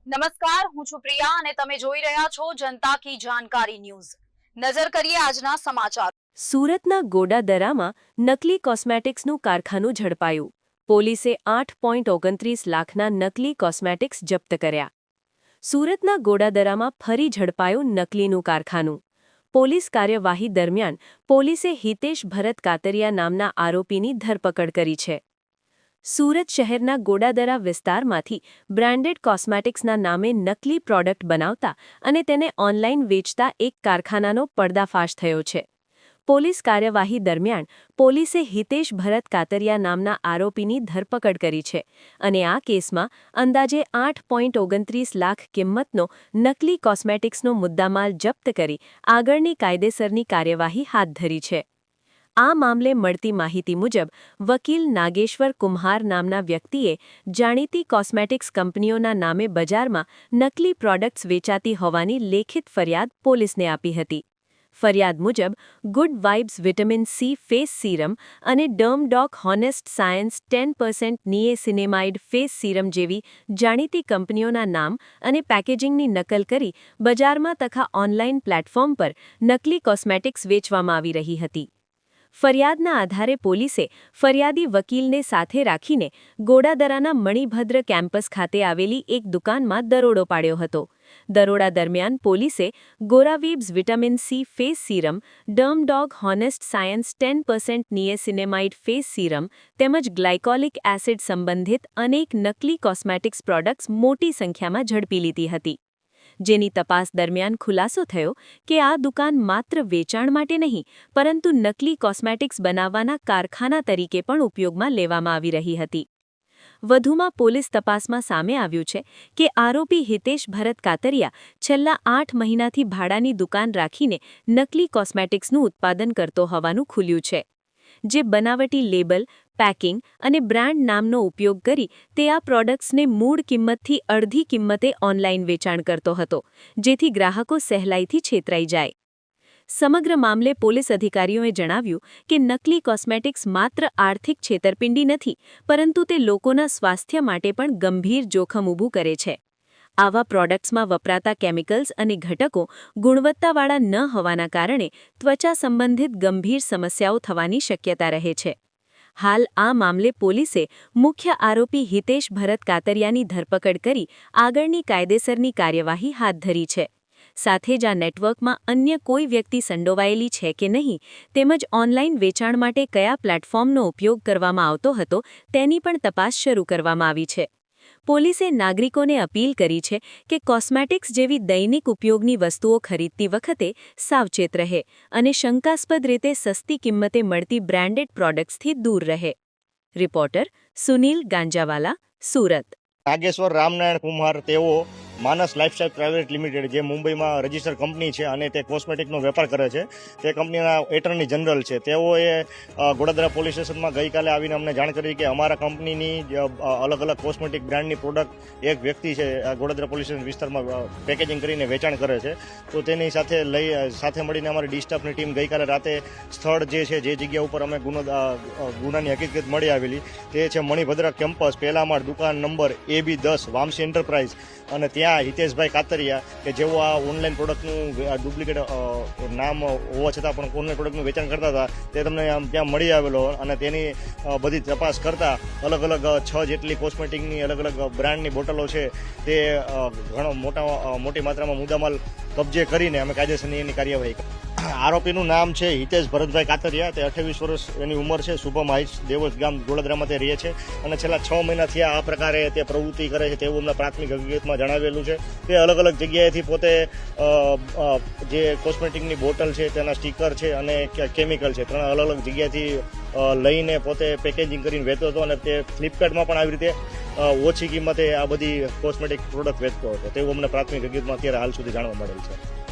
નમસ્કાર, હું છું પ્રિયા અને તમે જોઈ રહ્યા છો જનતા કી જાણકારી ન્યૂઝ। નજર કરીએ આજના સમાચાર। સુરતના ગોડાદરામાં નકલી કોસ્મેટિક્સનું કારખાનું ઝડપાયું। પોલીસે 8.29 લાખના નકલી કોસ્મેટિક્સ જપ્ત કર્યા। સુરતના ગોડાદરામાં ફરી ઝડપાયું નકલીનું કારખાનું। પોલીસ કાર્યવાહી દરમિયાન પોલીસે હિતેશ ભરત કાતરિયા નામના આરોપીની ધરપકડ કરી છે। સુરત શહેરના ગોડાદરા વિસ્તારમાંથી બ્રાન્ડેડ કોસ્મેટિક્સના નામે નકલી પ્રોડક્ટ બનાવતા અને તેને ઓનલાઈન વેચતા એક કારખાનાનો પર્દાફાશ થયો છે। પોલીસ કાર્યવાહી દરમિયાન પોલીસે હિતેશ ભરત કાતરિયા નામના આરોપીની ધરપકડ કરી છે અને આ કેસમાં અંદાજે 8.29 લાખ કિંમતનો નકલી કોસ્મેટિક્સનો મુદ્દામાલ જપ્ત કરી આગળની કાયદેસરની કાર્યવાહી હાથ ધરી છે। આ મામલે મળતી માહિતી મુજબ વકીલ નાગેશ્વર કુમ્હાર નામના વ્યક્તિએ જાણીતી કોસ્મેટિક્સ કંપનીઓના નામે બજારમાં નકલી પ્રોડક્ટ્સ વેચાતી હોવાની લેખિત ફરિયાદ પોલીસને આપી હતી। ફરિયાદ મુજબ good vibes vitamin C face serum અને ડર્મડોક honest science 10% niacinamide face serum જેવી જાણીતી કંપનીઓના નામ અને પેકેજિંગની નકલ કરી બજારમાં તથા ઓનલાઈન પ્લેટફોર્મ પર નકલી કોસ્મેટિક્સ વેચવામાં આવી રહી હતી। ફરિયાદના આધારે પોલીસે ફરિયાદી વકીલને સાથે રાખીને ગોડાદરાના મણિભદ્ર કેમ્પસ ખાતે આવેલી એક દુકાનમાં દરોડો પાડ્યો હતો। દરોડા દરમિયાન પોલીસે ગોરાવીબ્સ વિટામિન સી ફેસ સીરમ, ડર્મડોગ honest science 10% niacinamide face serum તેમજ ગ્લાયકોલિક એસિડ સંબંધિત અનેક નકલી કોસ્મેટિક્સ પ્રોડક્ટ્સ મોટી સંખ્યામાં ઝડપી લીધી હતી, જેની તપાસ દરમિયાન ખુલાસો થયો કે આ દુકાન માત્ર વેચાણ માટે નહીં પરંતુ નકલી કોસ્મેટિક્સ બનાવવાના કારખાના તરીકે પણ ઉપયોગમાં લેવામાં આવી રહી હતી। વધુમાં પોલીસ તપાસમાં સામે આવ્યું છે કે આરોપી હિતેશ ભરત કાતરિયા છેલ્લા 8 મહિનાથી ભાડાની દુકાન રાખીને નકલી કોસ્મેટિક્સનું ઉત્પાદન કરતો હોવાનું ખુલ્યું છે, જે બનાવટી લેબલ, પેકિંગ અને બ્રાન્ડ નામનો ઉપયોગ કરી તે આ પ્રોડક્ટ્સને મૂળ કિંમતથી અડધી કિંમતે ઓનલાઈન વેચાણ કરતો હતો, જેથી ગ્રાહકો સહેલાઈથી છેતરાઈ જાય। સમગ્ર મામલે પોલીસ અધિકારીઓએ જણાવ્યું કે નકલી કોસ્મેટિક્સ માત્ર આર્થિક છેતરપિંડી નથી પરંતુ તે લોકોના સ્વાસ્થ્ય માટે પણ ગંભીર જોખમ ઊભું કરે છે। આવા પ્રોડક્ટ્સમાં વપરાતા કેમિકલ્સ અને ઘટકો ગુણવત્તાવાળા ન હોવાના કારણે ત્વચા સંબંધિત ગંભીર સમસ્યાઓ થવાની શક્યતા રહે છે। હાલ આ મામલે પોલીસે મુખ્ય આરોપી હિતેશ ભરત કાતરિયાની ધરપકડ કરી આગળની કાયદેસરની કાર્યવાહી હાથ ધરી છે। સાથે જ આ નેટવર્કમાં અન્ય કોઈ વ્યક્તિ સંડોવાયેલી છે કે નહીં તેમજ ઓનલાઈન વેચાણ માટે કયા પ્લેટફોર્મનો ઉપયોગ કરવામાં આવતો હતો તેની પણ તપાસ શરૂ કરવામાં આવી છે। પોલીસે નાગરિકોને અપીલ કરી છે કે કોસ્મેટિક્સ જેવી દૈનિક ઉપયોગની વસ્તુઓ ખરીદતી વખતે સાવચેત રહે અને શંકાસ્પદ રીતે સસ્તી કિંમતે મળતી બ્રાન્ડેડ પ્રોડક્ટ્સથી દૂર રહે। રિપોર્ટર સુનિલ ગાંજાવાલા, સુરત। નાગેશ્વર રામનારાયણ કુમાર તેઓ માનસ લાઇફસ્ટાઇલ પ્રાઇવેટ લિમિટેડ જે મુંબઈમાં રજિસ્ટર્ડ કંપની છે અને તે કોસ્મેટિકનો વેપાર કરે છે, તે કંપનીના એટર્ની જનરલ છે। તેઓએ ગોડાદરા પોલીસ સ્ટેશનમાં ગઈકાલે આવીને અમને જાણ કરી કે અમારા કંપનીની અલગ અલગ કોસ્મેટિક બ્રાન્ડની પ્રોડક્ટ એક વ્યક્તિ છે ગોડાદરા પોલીસ સ્ટેશન વિસ્તારમાં પેકેજિંગ કરીને વેચાણ કરે છે, તો તેની સાથે મળીને અમારી ડી સ્ટાફની ટીમ ગઈકાલે રાતે સ્થળ જે છે જે જગ્યા ઉપર અમે ગુનાની હકીકત મળી આવેલી તે છે મણિભદ્ર કેમ્પસ, પહેલા માળ, દુકાન નંબર AB10, વામસી એન્ટરપ્રાઇઝ, અને ત્યાં હિતેશભાઈ કાતરિયા કે જેઓ આ ઓનલાઈન પ્રોડક્ટનું ડુપ્લિકેટ નામ હોવા છતાં પણ ઓનલાઈન પ્રોડક્ટનું વેચાણ કરતા હતા તે તમને ત્યાં મળી આવેલો અને તેની બધી તપાસ કરતા અલગ અલગ 6 જેટલી કોસ્મેટિકની અલગ અલગ બ્રાન્ડની બોટલો છે તે ઘણો મોટી માત્રામાં મુદ્દામાલ કબજે કરીને અમે કાયદેસરની એની કાર્યવાહી કરી। આરોપીનું નામ છે હિતેશ ભરતભાઈ કાતરિયા, તે 28 વર્ષ એની ઉંમર છે, શુભમ હાઇટ્સ, દેવસ ગામ, ગોડાદરામાં તે રહે છે અને છેલ્લા 6 મહિનાથી આ પ્રકારે તે પ્રવૃત્તિ કરે છે તેવું અમને પ્રાથમિક હકીકતમાં જણાવેલું છે। તે અલગ અલગ જગ્યાએથી પોતે જે કોસ્મેટિકની બોટલ છે તેના સ્ટીકર છે અને કેમિકલ છે 3 અલગ અલગ જગ્યાએથી લઈને પોતે પેકેજિંગ કરીને વેચતો હતો અને તે ફ્લિપકાર્ટમાં પણ આવી રીતે ઓછી કિંમતે આ બધી કોસ્મેટિક પ્રોડક્ટ વેચતો હતો તેવું અમને પ્રાથમિક હકીકતમાં અત્યારે હાલ સુધી જાણવા મળેલ છે।